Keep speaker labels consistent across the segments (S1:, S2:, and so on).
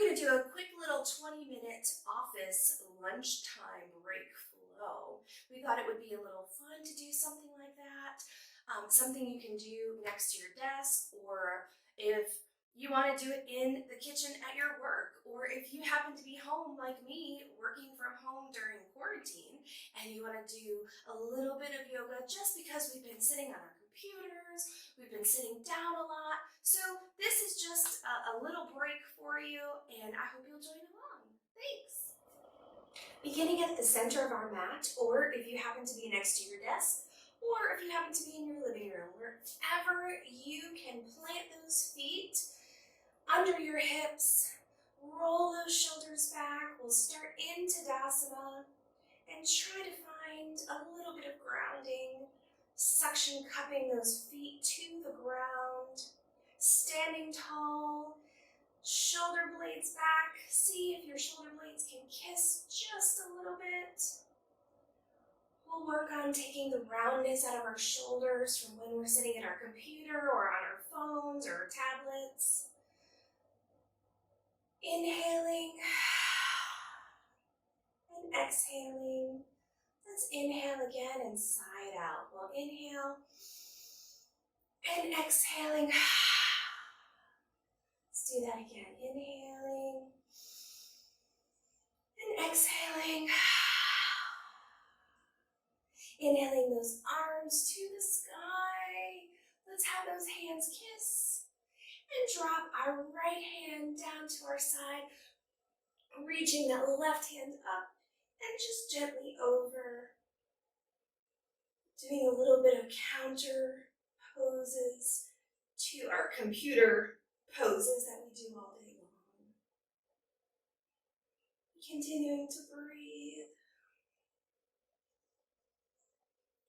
S1: going to do a quick little 20-minute office lunchtime break flow. We thought it would be a little fun to do something like that. Something you can do next to your desk, or if you want to do it in the kitchen at your work, or if you happen to be home like me, working from home during quarantine, and you want to do a little bit of yoga just because we've been sitting on our computers, we've been sitting down a lot. So this is just a little break for you, and I hope you'll join along. Thanks. Beginning at the center of our mat, or if you happen to be next to your desk, or if you happen to be in your living room, wherever you can plant those feet under your hips, roll those shoulders back. We'll start in Tadasana and try to find a little bit of grounding, suction cupping those feet to the ground, standing tall, shoulder blades back. See if your shoulder blades can kiss just a little bit. We'll work on taking the roundness out of our shoulders from when we're sitting at our computer or on our phones or tablets. Inhaling and exhaling. Let's inhale again and sigh it out. We'll inhale and exhaling. Let's do that again. Inhaling and exhaling. Inhaling those arms to the sky. Let's have those hands kiss. And drop our right hand down to our side, reaching that left hand up and just gently over. Doing a little bit of counter poses to our computer poses that we do all day long. Continuing to breathe.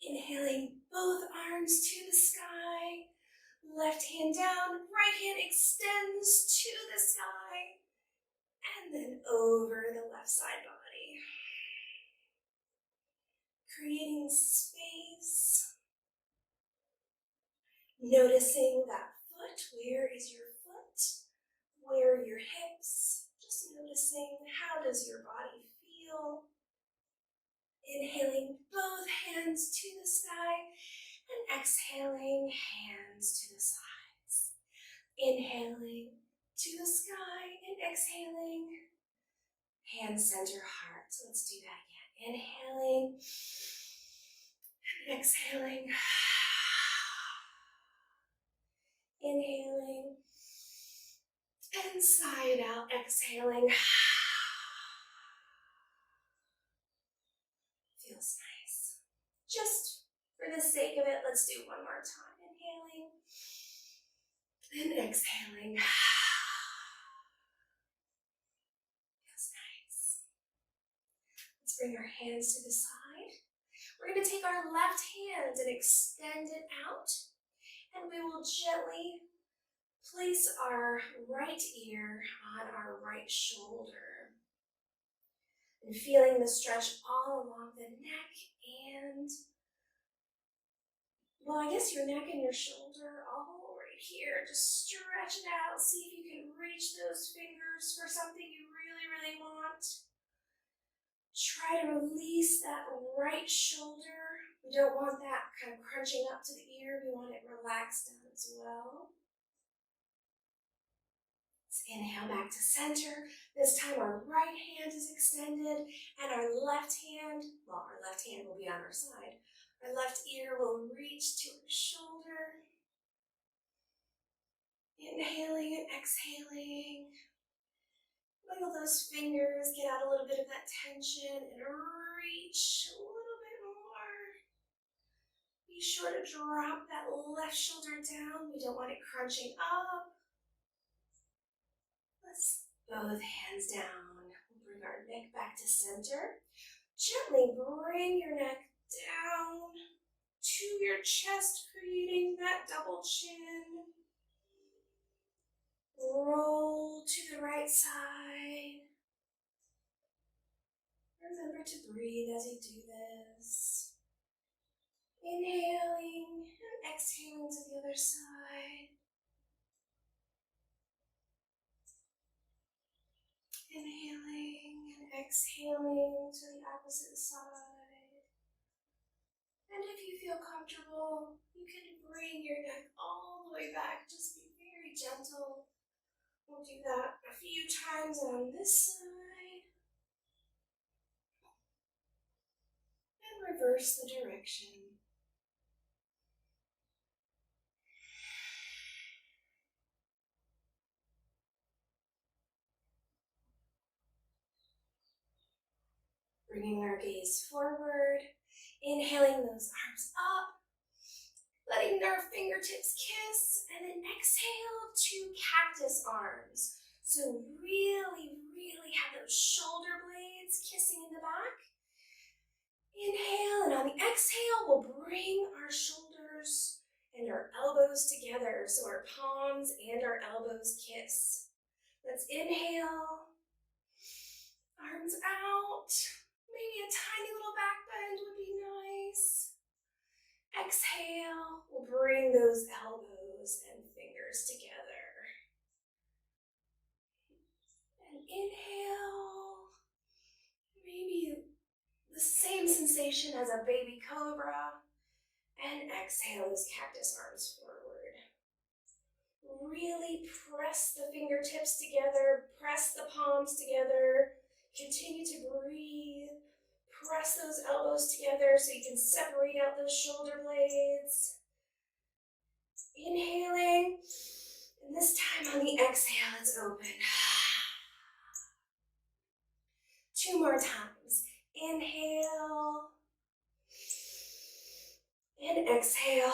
S1: Inhaling both arms to the sky. Left hand down, right hand extends to the sky, and then over the left side body. Creating space. Noticing that foot. Where is your foot? Where are your hips? Just noticing, how does your body feel? Inhaling both hands to the sky and exhaling hands to the sides. Inhaling to the sky and exhaling hands center heart. So let's do that again. Inhaling and exhaling. Inhaling and sigh it out. Exhaling. Feels nice. Just for the sake of it, let's do one more time. Inhaling and exhaling. Feels nice. Let's bring our hands to the side. We're going to take our left hand and extend it out, and we will gently place our right ear on our right shoulder. And feeling the stretch all along the neck and, well, I guess your neck and your shoulder all right here. Just stretch it out. See if you can reach those fingers for something you really, really want. Try to release that right shoulder. We don't want that kind of crunching up to the ear. We want it relaxed down as well. Let's inhale back to center. This time our right hand is extended and our left hand will be on our side. Our left ear will reach to our shoulder. Inhaling and exhaling. Wiggle those fingers, get out a little bit of that tension and reach a little bit more. Be sure to drop that left shoulder down. We don't want it crunching up. Let's both hands down. We'll bring our neck back to center. Gently bring your neck down to your chest, creating that double chin. Roll to the right side. Remember to breathe as you do this. Inhaling and exhaling to the other side. exhaling to the opposite side. And if you feel comfortable, you can bring your neck all the way back. Just be very gentle. We'll do that a few times on this side. And reverse the direction. Bringing our gaze forward, inhaling those arms up, letting our fingertips kiss, and then exhale to cactus arms. So really have those shoulder blades kissing in the back. Inhale, and on the exhale, we'll bring our shoulders and our elbows together so our palms and our elbows kiss. Let's inhale, arms out. Maybe a tiny little back bend would be nice. Exhale, we'll bring those elbows and fingers together. And inhale, maybe the same sensation as a baby cobra. And exhale those cactus arms forward. Really press the fingertips together, press the palms together. Continue to breathe. Press those elbows together so you can separate out those shoulder blades. Inhaling, and this time on the exhale, it's open. 2 more times. Inhale, and exhale.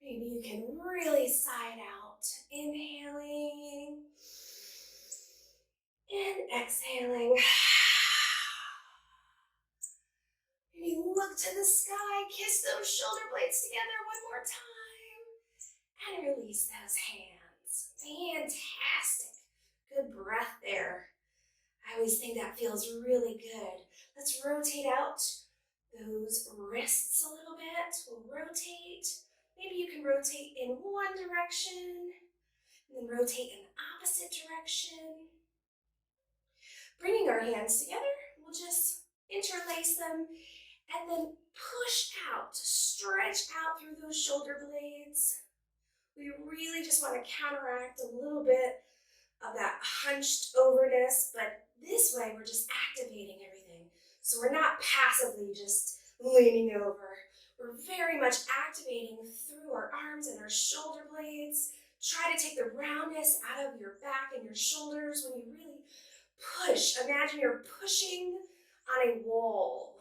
S1: Maybe you can really sigh it out. Inhaling, and exhaling. Maybe look to the sky, kiss those shoulder blades together one more time, and release those hands. Fantastic. Good breath there. I always think that feels really good. Let's rotate out those wrists a little bit. We'll rotate. Maybe you can rotate in one direction, and then rotate in the opposite direction. Bringing our hands together, we'll just interlace them and then push out, stretch out through those shoulder blades. We really just want to counteract a little bit of that hunched overness, but this way we're just activating everything. So we're not passively just leaning over. We're very much activating through our arms and our shoulder blades. Try to take the roundness out of your back and your shoulders when you really push. Imagine you're pushing on a wall.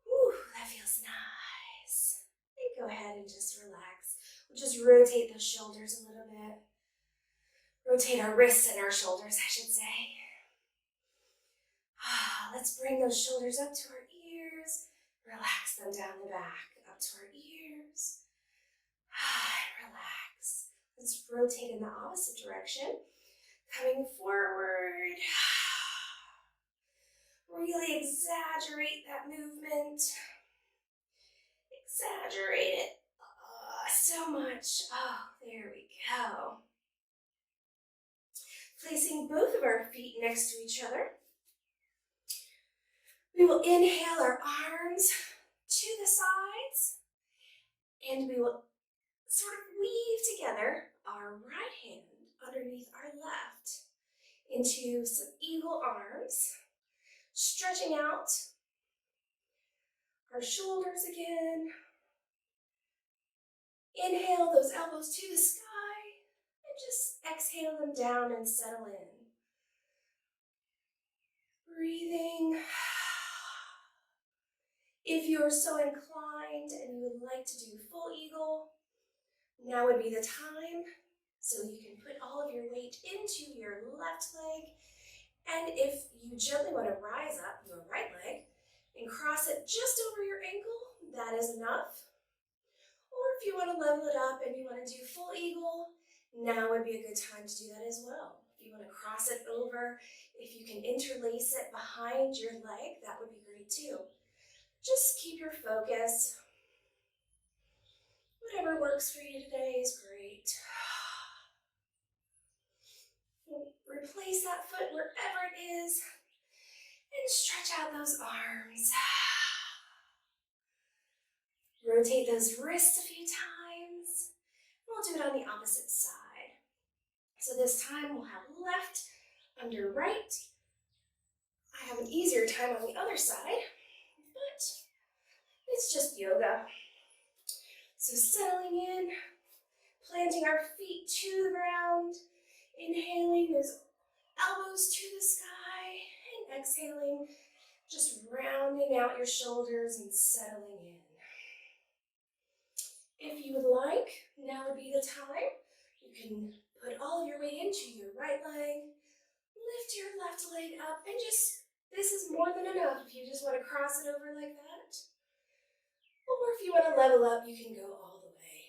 S1: Whew, that feels nice. And go ahead and just relax. We'll just rotate those shoulders a little bit. Rotate our wrists and our shoulders, I should say. Let's bring those shoulders up to our ears. Relax them down the back, up to our ears. Relax. Let's rotate in the opposite direction. Coming forward. Really exaggerate that movement. Exaggerate it so much. Oh, there we go. Placing both of our feet next to each other. We will inhale our arms to the sides, and we will sort of weave together our right hand underneath our left into some eagle arms, stretching out our shoulders again. Inhale those elbows to the sky, and just exhale them down and settle in. Breathing. If you are so inclined and you would like to do full eagle, now would be the time. So you can put all of your weight into your left leg. And if you gently want to rise up your right leg and cross it just over your ankle, that is enough. Or if you want to level it up and you want to do full eagle, now would be a good time to do that as well. If you want to cross it over, if you can interlace it behind your leg, that would be great too. Just keep your focus. Whatever works for you today is great. Replace that foot wherever it is and stretch out those arms. Rotate those wrists a few times. We'll do it on the opposite side. So this time we'll have left under right. I have an easier time on the other side, but it's just yoga. So settling in, planting our feet to the ground, inhaling those elbows to the sky, and exhaling, just rounding out your shoulders and settling in. If you would like, now would be the time. You can put all of your weight into your right leg, lift your left leg up, and just, this is more than enough if you just want to cross it over like that. Or if you want to level up, you can go all the way.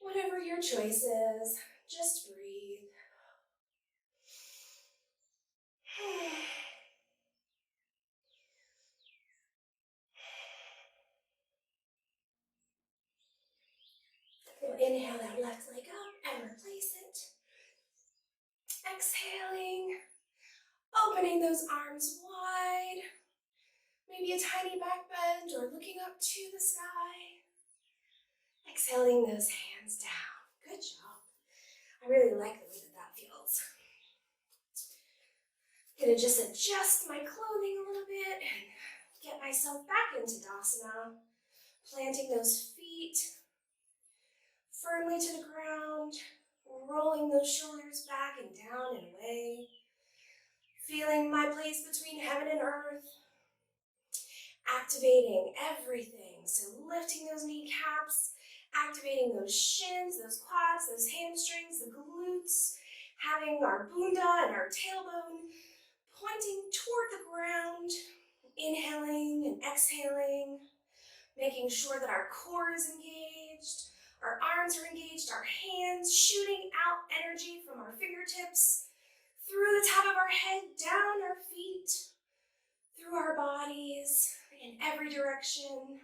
S1: Whatever your choice is, just breathe. We'll inhale that left leg up and replace it. Exhaling, opening those arms wide. Maybe a tiny back bend or looking up to the sky. Exhaling those hands down. Good job. I really like the way that that feels. Gonna just adjust my clothing a little bit and get myself back into Dasana. Planting those feet firmly to the ground, rolling those shoulders back and down and away. Feeling my place between heaven and earth. Activating everything. So lifting those kneecaps, activating those shins, those quads, those hamstrings, the glutes, having our bunda and our tailbone pointing toward the ground, inhaling and exhaling, making sure that our core is engaged, our arms are engaged, our hands shooting out energy from our fingertips, through the top of our head, down our feet, through our bodies, in every direction.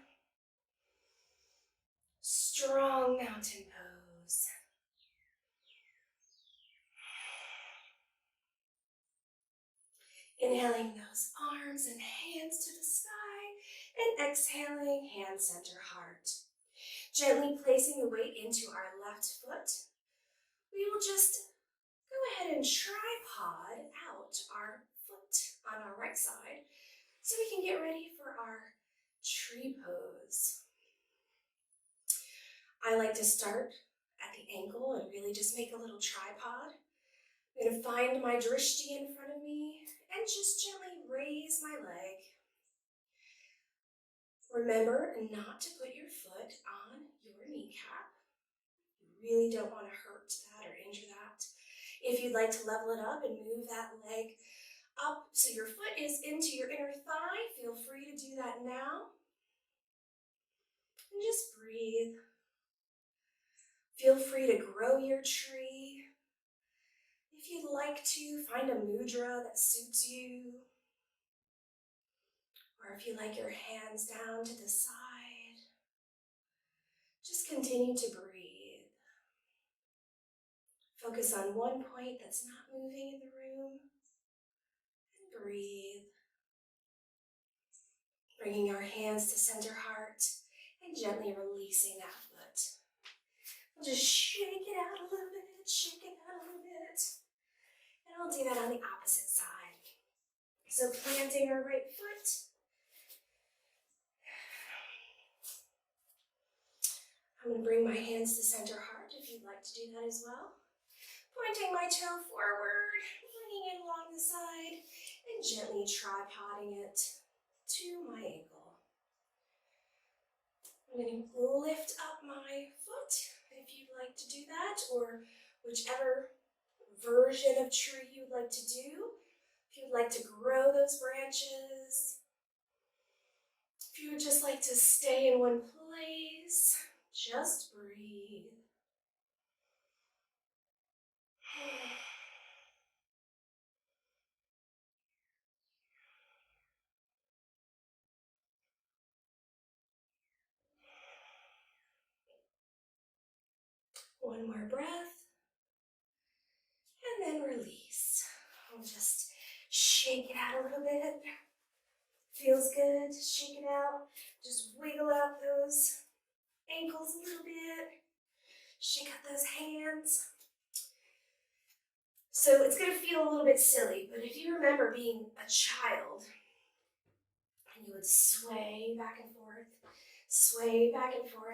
S1: Strong mountain pose. Inhaling those arms and hands to the sky, and exhaling, hand center heart. Gently placing the weight into our left foot, we will just go ahead and tripod out our foot on our right side so we can get ready for our tree pose. I like to start at the ankle and really just make a little tripod. I'm going to find my drishti in front of me and just gently raise my leg. Remember not to put your foot on your kneecap. You really don't want to hurt that or injure that. If you'd like to level it up and move that leg up so your foot is into your inner thigh, feel free to do that now. And just breathe. Feel free to grow your tree. If you'd like to, find a mudra that suits you. Or if you like your hands down to the side, just continue to breathe. Focus on one point that's not moving in the room, and breathe. Bringing our hands to center heart and gently releasing that foot. We'll just shake it out a little bit, shake it out a little bit. And I'll do that on the opposite side. So planting our right foot. I'm going to bring my hands to center heart if you'd like to do that as well. Pointing my toe forward, bringing it along the side, and gently tripoding it to my ankle. I'm going to lift up my foot if you'd like to do that, or whichever version of tree you'd like to do. If you'd like to grow those branches, if you would just like to stay in one place, just breathe. One more breath. then release. We'll just shake it out a little bit. Feels good. Shake it out. Just wiggle out those ankles a little bit. Shake out those hands. So it's going to feel a little bit silly, but if you remember being a child, and you would sway back and forth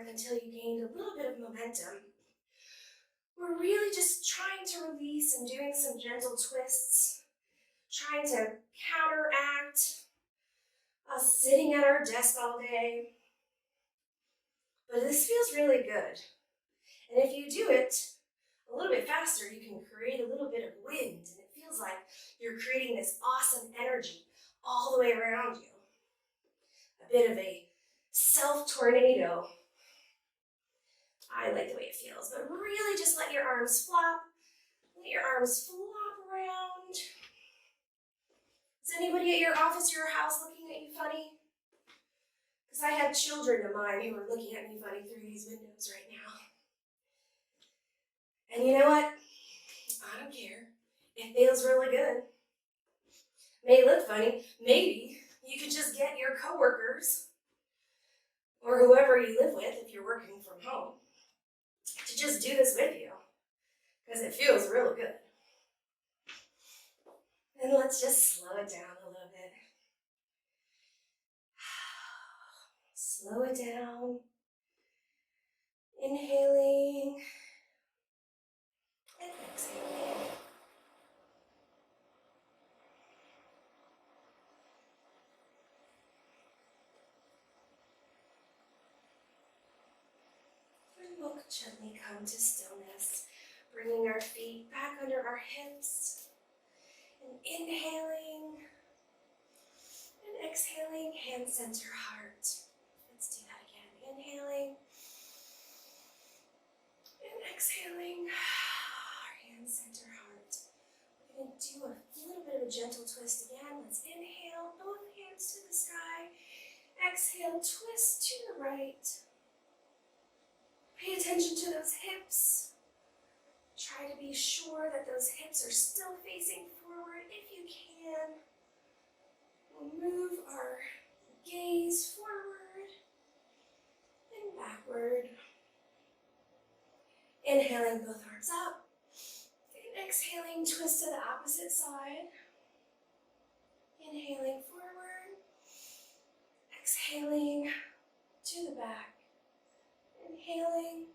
S1: until you gained a little bit of momentum. We're really just trying to release and doing some gentle twists, trying to counteract us sitting at our desk all day. But this feels really good. And if you do it a little bit faster, you can create a little bit of wind, and it feels like you're creating this awesome energy all the way around you. A bit of a self-tornado. I like the way it feels, but really just let your arms flop. Let your arms flop around. Is anybody at your office or your house looking at you funny? Because I have children of mine who are looking at me funny through these windows right now. And you know what? I don't care. It feels really good. May look funny. Maybe you could just get your coworkers or whoever you live with if you're working from home to just do this with you, because it feels really good. And let's just slow it down a little bit. Slow it down. Inhaling and exhaling. And we'll gently come to stillness, bringing our feet back under our hips. And inhaling and exhaling, hand center heart. Let's do that again. Inhaling and exhaling, our hand center heart. We're going to do a little bit of a gentle twist again. Let's inhale, both hands to the sky. Exhale, twist to the right. Pay attention to those hips. Try to be sure that those hips are still facing forward if you can. We'll move our gaze forward and backward. Inhaling, both arms up. And exhaling, twist to the opposite side. Inhaling forward. Exhaling to the back. Inhaling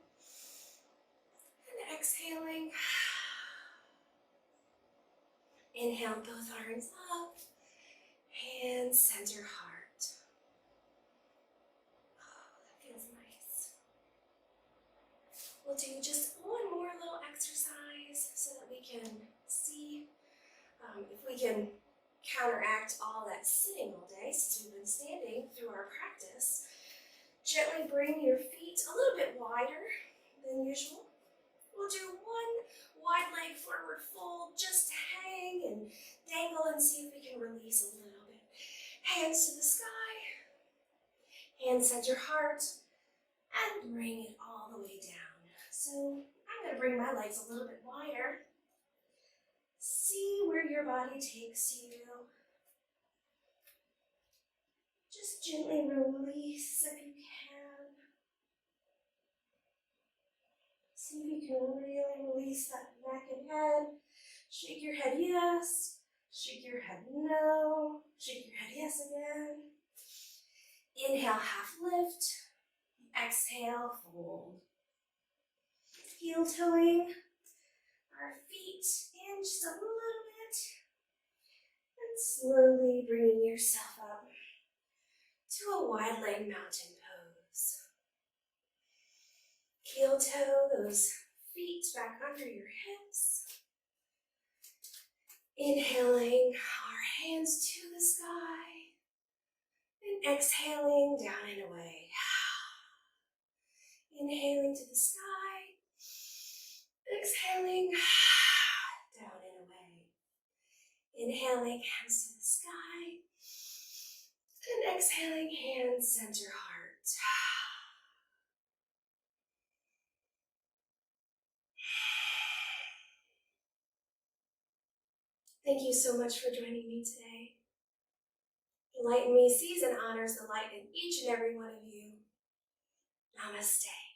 S1: and exhaling. Inhale, both arms up. Hand center heart. Oh, that feels nice. We'll do just one more little exercise so that we can see if we can counteract all that sitting all day since we've been standing through our practice. Gently bring your feet a little bit wider than usual. We'll do one wide leg forward fold, just hang and dangle and see if we can release a little bit. Hands to the sky, hand center heart, and bring it all the way down. So I'm going to bring my legs a little bit wider. See where your body takes you. Just gently release if you can. See if you can really release that neck and head. Shake your head yes. Shake your head no. Shake your head yes again. Inhale, half lift. Exhale, fold. Heel toeing our feet in just a little bit. And slowly bringing yourself up to a wide leg mountain pose. Heel toe those feet back under your hips. Inhaling our hands to the sky. And exhaling down and away. Inhaling to the sky. Exhaling down and away. Inhaling hands to the sky. And exhaling, hand center heart. Thank you so much for joining me today. The light in me sees and honors the light in each and every one of you. Namaste.